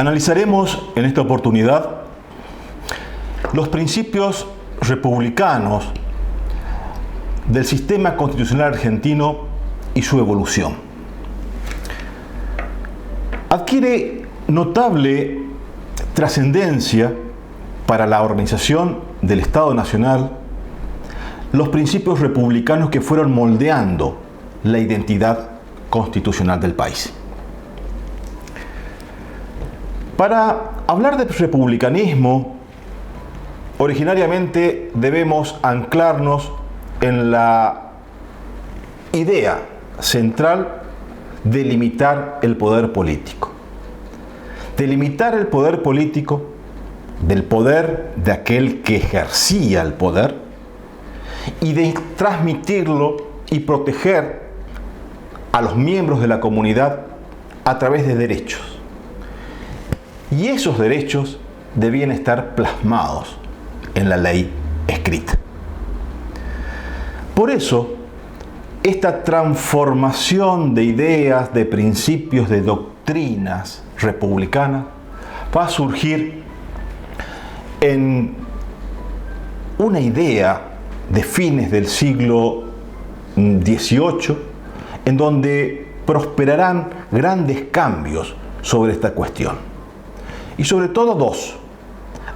Analizaremos en esta oportunidad los principios republicanos del sistema constitucional argentino y su evolución. Adquiere notable trascendencia para la organización del Estado Nacional los principios republicanos que fueron moldeando la identidad constitucional del país. Para hablar de republicanismo, originariamente debemos anclarnos en la idea central de limitar el poder político. Delimitar el poder político del poder de aquel que ejercía el poder y de transmitirlo y proteger a los miembros de la comunidad a través de derechos. Y esos derechos debían estar plasmados en la ley escrita. Por eso, esta transformación de ideas, de principios, de doctrinas republicanas va a surgir en una idea de fines del siglo XVIII, en donde prosperarán grandes cambios sobre esta cuestión. Y sobre todo dos,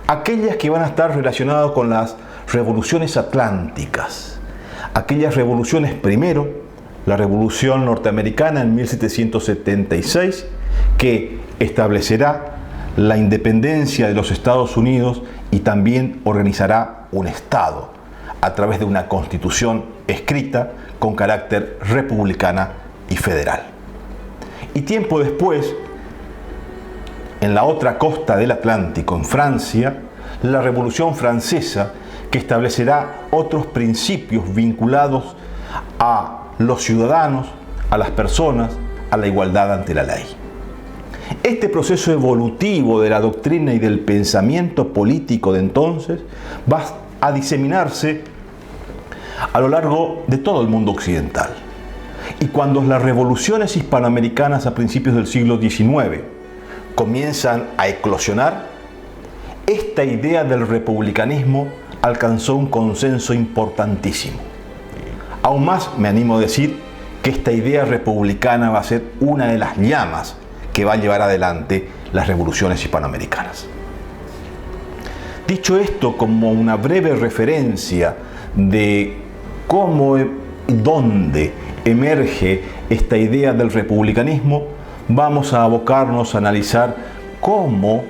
aquellas que van a estar relacionadas con las revoluciones atlánticas. Aquellas revoluciones, primero, la Revolución Norteamericana en 1776, que establecerá la independencia de los Estados Unidos y también organizará un Estado a través de una constitución escrita con carácter republicana y federal. Y tiempo después, en la otra costa del Atlántico, en Francia, la Revolución Francesa, que establecerá otros principios vinculados a los ciudadanos, a las personas, a la igualdad ante la ley. Este proceso evolutivo de la doctrina y del pensamiento político de entonces va a diseminarse a lo largo de todo el mundo occidental. Y cuando las revoluciones hispanoamericanas a principios del siglo XIX comienzan a eclosionar, esta idea del republicanismo alcanzó un consenso importantísimo. Aún más me animo a decir que esta idea republicana va a ser una de las llamas que va a llevar adelante las revoluciones hispanoamericanas. Dicho esto como una breve referencia de cómo y dónde emerge esta idea del republicanismo, vamos a abocarnos a analizar cómo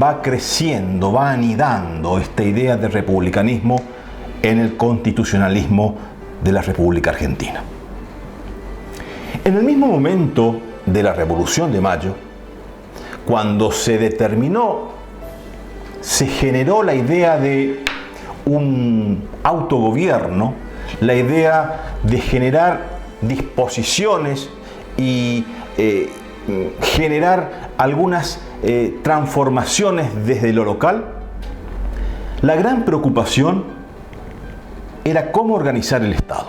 va creciendo, va anidando esta idea de republicanismo en el constitucionalismo de la República Argentina. En el mismo momento de la Revolución de Mayo, cuando se determinó, se generó la idea de un autogobierno, la idea de generar disposiciones y generar algunas transformaciones desde lo local, la gran preocupación era cómo organizar el Estado.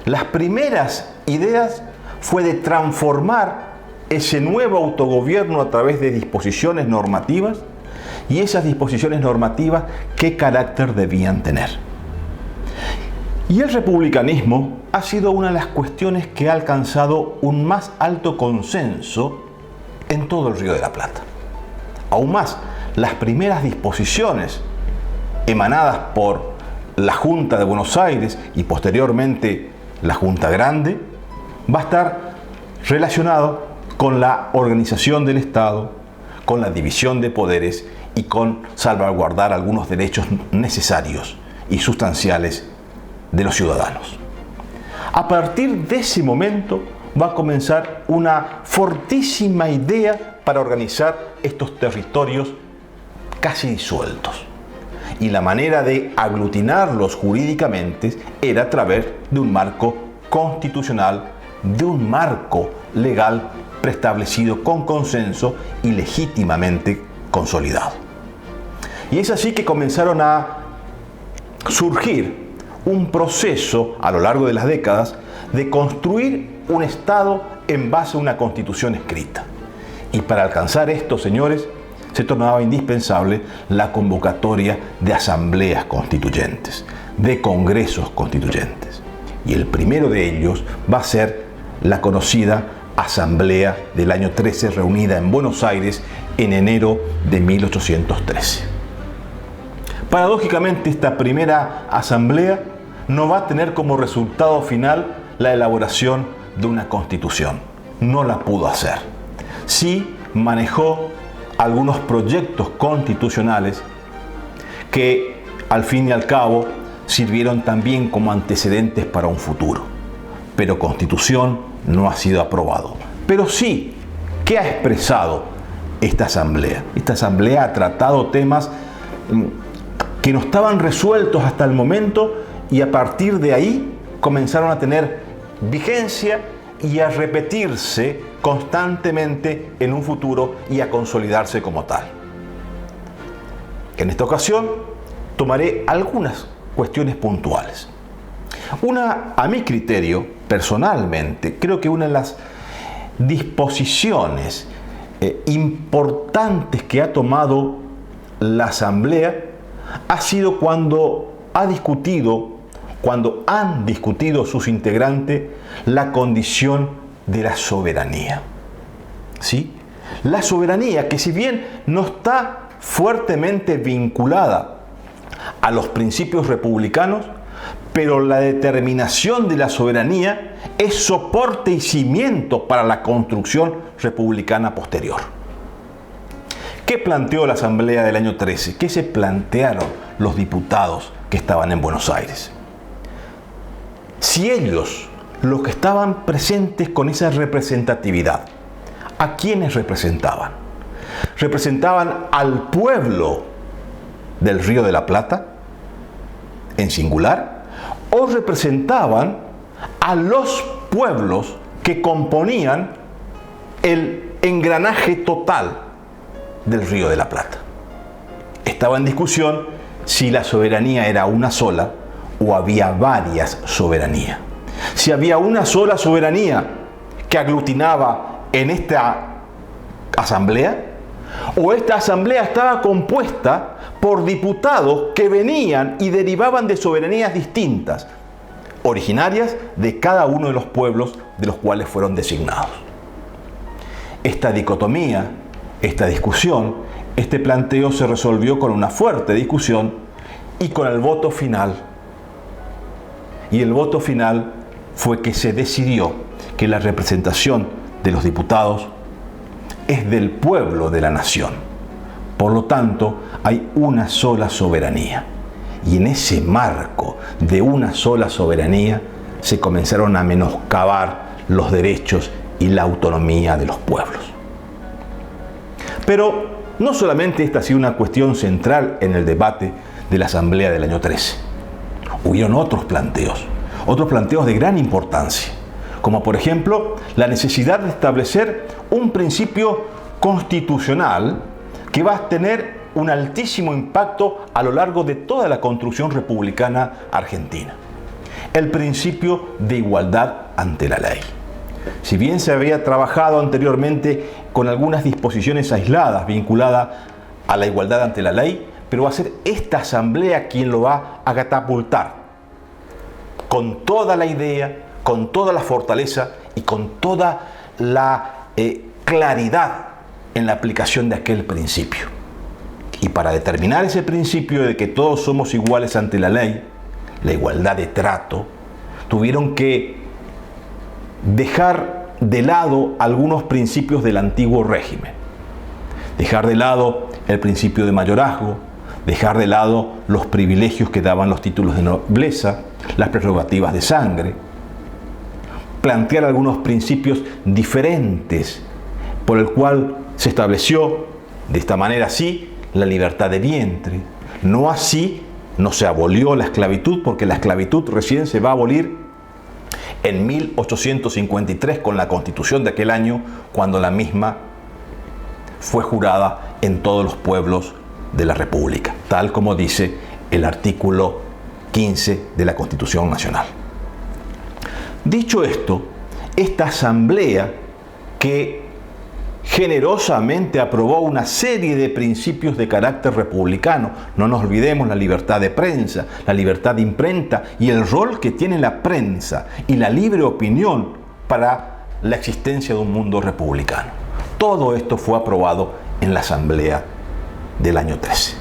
Las primeras ideas fue de transformar ese nuevo autogobierno a través de disposiciones normativas y esas disposiciones normativas, ¿qué carácter debían tener? Y el republicanismo ha sido una de las cuestiones que ha alcanzado un más alto consenso en todo el Río de la Plata. Aún más, las primeras disposiciones emanadas por la Junta de Buenos Aires y posteriormente la Junta Grande va a estar relacionado con la organización del Estado, con la división de poderes y con salvaguardar algunos derechos necesarios y sustanciales de los ciudadanos. A partir de ese momento va a comenzar una fortísima idea para organizar estos territorios casi disueltos. Y la manera de aglutinarlos jurídicamente era a través de un marco constitucional, de un marco legal preestablecido con consenso y legítimamente consolidado. Y es así que comenzaron a surgir un proceso a lo largo de las décadas de construir un Estado en base a una constitución escrita. Y para alcanzar esto, señores, se tornaba indispensable la convocatoria de asambleas constituyentes, de congresos constituyentes. Y el primero de ellos va a ser la conocida Asamblea del año 13, reunida en Buenos Aires en enero de 1813. Paradójicamente, esta primera asamblea no va a tener como resultado final la elaboración de una constitución. No la pudo hacer. Sí manejó algunos proyectos constitucionales que al fin y al cabo sirvieron también como antecedentes para un futuro. Pero constitución no ha sido aprobado. Pero sí, ¿qué ha expresado esta asamblea? Esta asamblea ha tratado temas que no estaban resueltos hasta el momento y a partir de ahí comenzaron a tener vigencia y a repetirse constantemente en un futuro y a consolidarse como tal. En esta ocasión tomaré algunas cuestiones puntuales. Una, a mi criterio, personalmente, creo que una de las disposiciones importantes que ha tomado la Asamblea ha sido cuando han discutido sus integrantes la condición de la soberanía. ¿Sí? La soberanía que, si bien no está fuertemente vinculada a los principios republicanos, pero la determinación de la soberanía es soporte y cimiento para la construcción republicana posterior. ¿Qué planteó la Asamblea del año 13? ¿Qué se plantearon los diputados que estaban en Buenos Aires? Si ellos, los que estaban presentes con esa representatividad, ¿a quiénes representaban? ¿Representaban al pueblo del Río de la Plata, en singular? ¿O representaban a los pueblos que componían el engranaje total del Río de la Plata? Estaba en discusión si la soberanía era una sola o había varias soberanías. Si había una sola soberanía que aglutinaba en esta asamblea, o esta asamblea estaba compuesta por diputados que venían y derivaban de soberanías distintas, originarias de cada uno de los pueblos de los cuales fueron designados. Esta dicotomía, esta discusión, este planteo se resolvió con una fuerte discusión y con el voto final. Y el voto final fue que se decidió que la representación de los diputados es del pueblo de la nación. Por lo tanto, hay una sola soberanía. Y en ese marco de una sola soberanía se comenzaron a menoscabar los derechos y la autonomía de los pueblos. Pero no solamente esta ha sido una cuestión central en el debate de la Asamblea del año 13. Hubieron otros planteos de gran importancia, como por ejemplo la necesidad de establecer un principio constitucional que va a tener un altísimo impacto a lo largo de toda la construcción republicana argentina. El principio de igualdad ante la ley. Si bien se había trabajado anteriormente con algunas disposiciones aisladas vinculadas a la igualdad ante la ley, pero va a ser esta asamblea quien lo va a catapultar con toda la idea, con toda la fortaleza y con toda la claridad en la aplicación de aquel principio. Y para determinar ese principio de que todos somos iguales ante la ley, la igualdad de trato, tuvieron que dejar de lado algunos principios del antiguo régimen. Dejar de lado el principio de mayorazgo, dejar de lado los privilegios que daban los títulos de nobleza, las prerrogativas de sangre, plantear algunos principios diferentes por el cual se estableció de esta manera sí la libertad de vientre. No así, no se abolió la esclavitud, porque la esclavitud recién se va a abolir en 1853 con la Constitución de aquel año, cuando la misma fue jurada en todos los pueblos de la República, tal como dice el artículo 15 de la Constitución Nacional. Dicho esto, esta asamblea que generosamente aprobó una serie de principios de carácter republicano. No nos olvidemos la libertad de prensa, la libertad de imprenta y el rol que tiene la prensa y la libre opinión para la existencia de un mundo republicano. Todo esto fue aprobado en la Asamblea del año 13.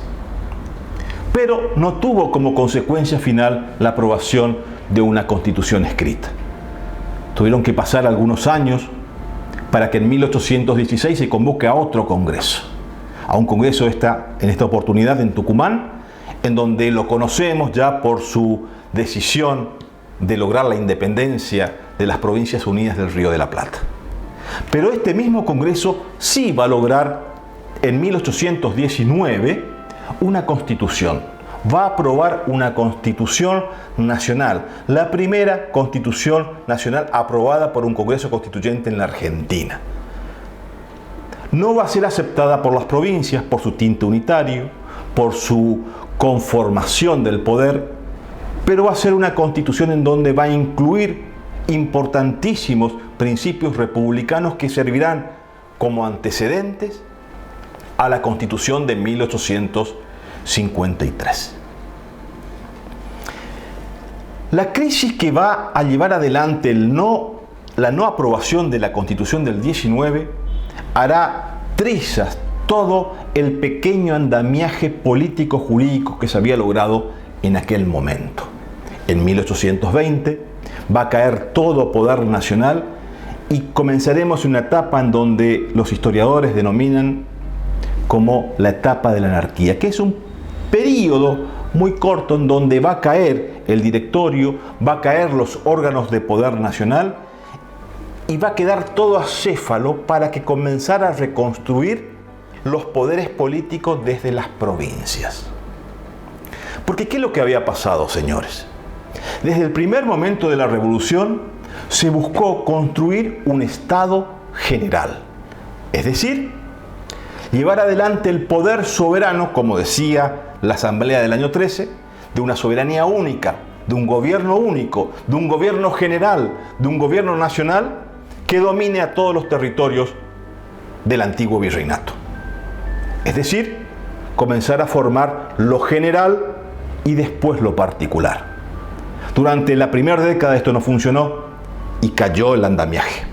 Pero no tuvo como consecuencia final la aprobación de una constitución escrita. Tuvieron que pasar algunos años para que en 1816 se convoque a otro congreso. A un congreso en esta oportunidad en Tucumán, en donde lo conocemos ya por su decisión de lograr la independencia de las Provincias Unidas del Río de la Plata. Pero este mismo congreso sí va a lograr en 1819 una constitución. Va a aprobar una constitución nacional, la primera constitución nacional aprobada por un congreso constituyente en la Argentina. No va a ser aceptada por las provincias por su tinte unitario, por su conformación del poder, pero va a ser una constitución en donde va a incluir importantísimos principios republicanos que servirán como antecedentes a la Constitución de 1853. La crisis que va a llevar adelante la no aprobación de la Constitución del 19 hará trizas todo el pequeño andamiaje político-jurídico que se había logrado en aquel momento. En 1820 va a caer todo poder nacional y comenzaremos una etapa en donde los historiadores denominan como la etapa de la anarquía, que es un periodo muy corto en donde va a caer el directorio, va a caer los órganos de poder nacional y va a quedar todo acéfalo para que comenzara a reconstruir los poderes políticos desde las provincias. Porque ¿qué es lo que había pasado, señores? Desde el primer momento de la revolución se buscó construir un Estado general, es decir, llevar adelante el poder soberano, como decía la Asamblea del año 13, de una soberanía única, de un gobierno único, de un gobierno general, de un gobierno nacional que domine a todos los territorios del antiguo virreinato. Es decir, comenzar a formar lo general y después lo particular. Durante la primera década esto no funcionó y cayó el andamiaje.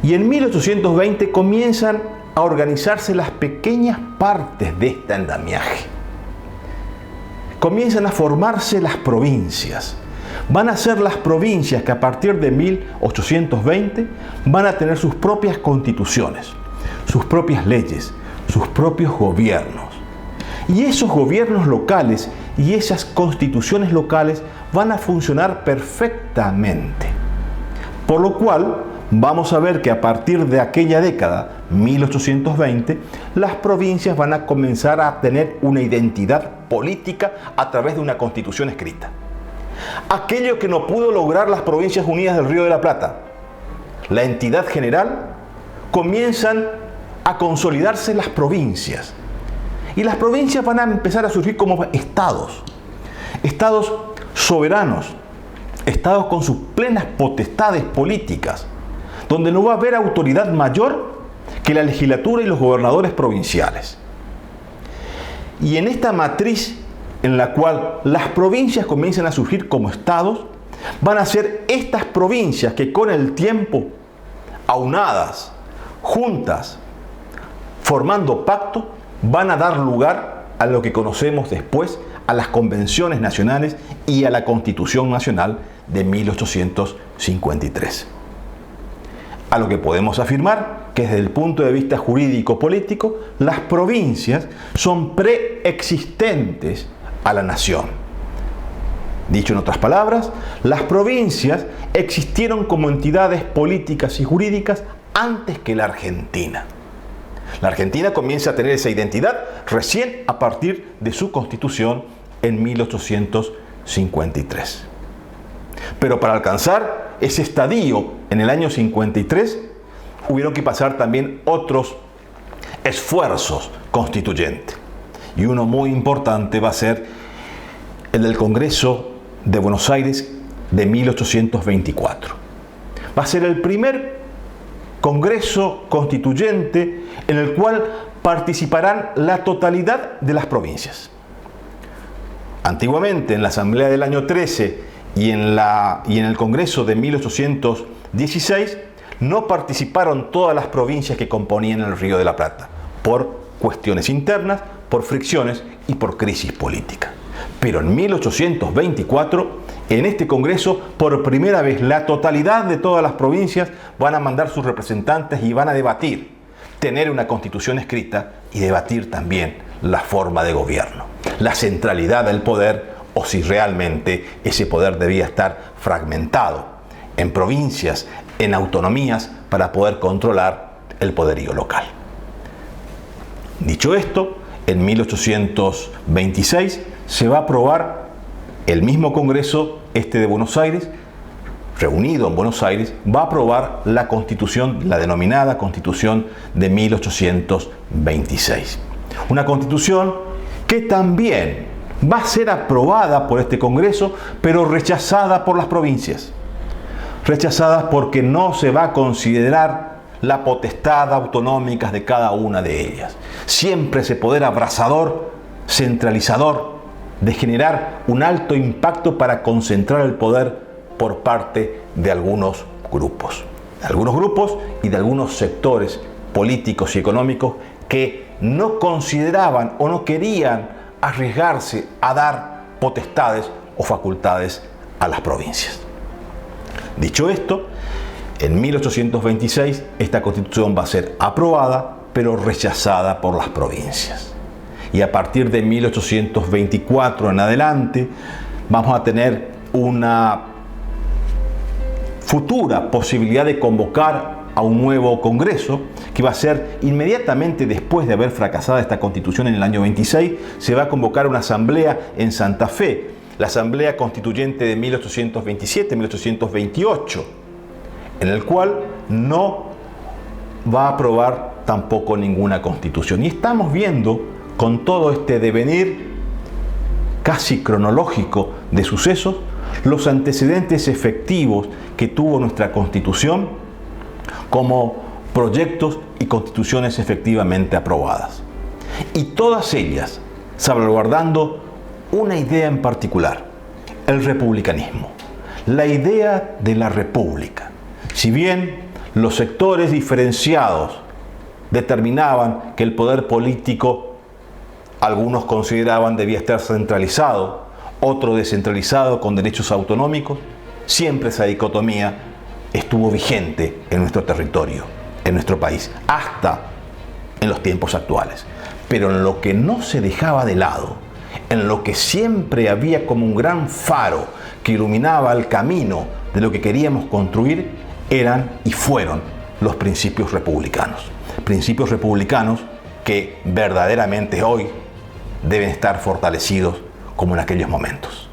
Y en 1820 comienzan a organizarse las pequeñas partes de este andamiaje. Comienzan a formarse las provincias. Van a ser las provincias que a partir de 1820 van a tener sus propias constituciones, sus propias leyes, sus propios gobiernos. Y esos gobiernos locales y esas constituciones locales van a funcionar perfectamente. Por lo cual, vamos a ver que a partir de aquella década, 1820, las provincias van a comenzar a tener una identidad política a través de una constitución escrita. Aquello que no pudo lograr las Provincias Unidas del Río de la Plata, la entidad general, comienzan a consolidarse las provincias. Y las provincias van a empezar a surgir como estados, estados soberanos, estados con sus plenas potestades políticas, donde no va a haber autoridad mayor que la legislatura y los gobernadores provinciales. Y en esta matriz en la cual las provincias comienzan a surgir como estados, van a ser estas provincias que con el tiempo, aunadas, juntas, formando pacto, van a dar lugar a lo que conocemos después a las convenciones nacionales y a la Constitución Nacional de 1853. A lo que podemos afirmar que desde el punto de vista jurídico-político, las provincias son preexistentes a la nación. Dicho en otras palabras, las provincias existieron como entidades políticas y jurídicas antes que la Argentina. La Argentina comienza a tener esa identidad recién a partir de su constitución en 1853. Pero para alcanzar ese estadio en el año 53, hubieron que pasar también otros esfuerzos constituyentes. Y uno muy importante va a ser el del Congreso de Buenos Aires de 1824. Va a ser el primer Congreso Constituyente en el cual participarán la totalidad de las provincias. Antiguamente, en la Asamblea del año 13 y en el Congreso de 1816, no participaron todas las provincias que componían el Río de la Plata, por cuestiones internas, por fricciones y por crisis política. Pero en 1824, en este Congreso, por primera vez, la totalidad de todas las provincias van a mandar sus representantes y van a debatir, tener una constitución escrita y debatir también la forma de gobierno, la centralidad del poder o si realmente ese poder debía estar fragmentado en provincias, en autonomías para poder controlar el poderío local. Dicho esto, en 1826 se va a aprobar el mismo Congreso de Buenos Aires, reunido en Buenos Aires, va a aprobar la Constitución, la denominada Constitución de 1826. Una Constitución que también va a ser aprobada por este Congreso, pero rechazada por las provincias. Rechazadas porque no se va a considerar la potestad autonómica de cada una de ellas. Siempre ese poder abrasador, centralizador, de generar un alto impacto para concentrar el poder por parte de algunos grupos. Y de algunos sectores políticos y económicos que no consideraban o no querían arriesgarse a dar potestades o facultades a las provincias. Dicho esto, en 1826 esta Constitución va a ser aprobada, pero rechazada por las provincias. Y a partir de 1824 en adelante vamos a tener una futura posibilidad de convocar a un nuevo Congreso que va a ser inmediatamente después de haber fracasado esta Constitución en el año 26. Se va a convocar una asamblea en Santa Fe, la Asamblea Constituyente de 1827-1828, en el cual no va a aprobar tampoco ninguna Constitución. Y estamos viendo con todo este devenir casi cronológico de sucesos los antecedentes efectivos que tuvo nuestra Constitución como proyectos y constituciones efectivamente aprobadas. Y todas ellas salvaguardando una idea en particular, el republicanismo, la idea de la república. Si bien los sectores diferenciados determinaban que el poder político, algunos consideraban debía estar centralizado, otro descentralizado con derechos autonómicos, siempre esa dicotomía estuvo vigente en nuestro territorio, en nuestro país, hasta en los tiempos actuales. Pero en lo que no se dejaba de lado, en lo que siempre había como un gran faro que iluminaba el camino de lo que queríamos construir, eran y fueron los principios republicanos. Principios republicanos que verdaderamente hoy deben estar fortalecidos como en aquellos momentos.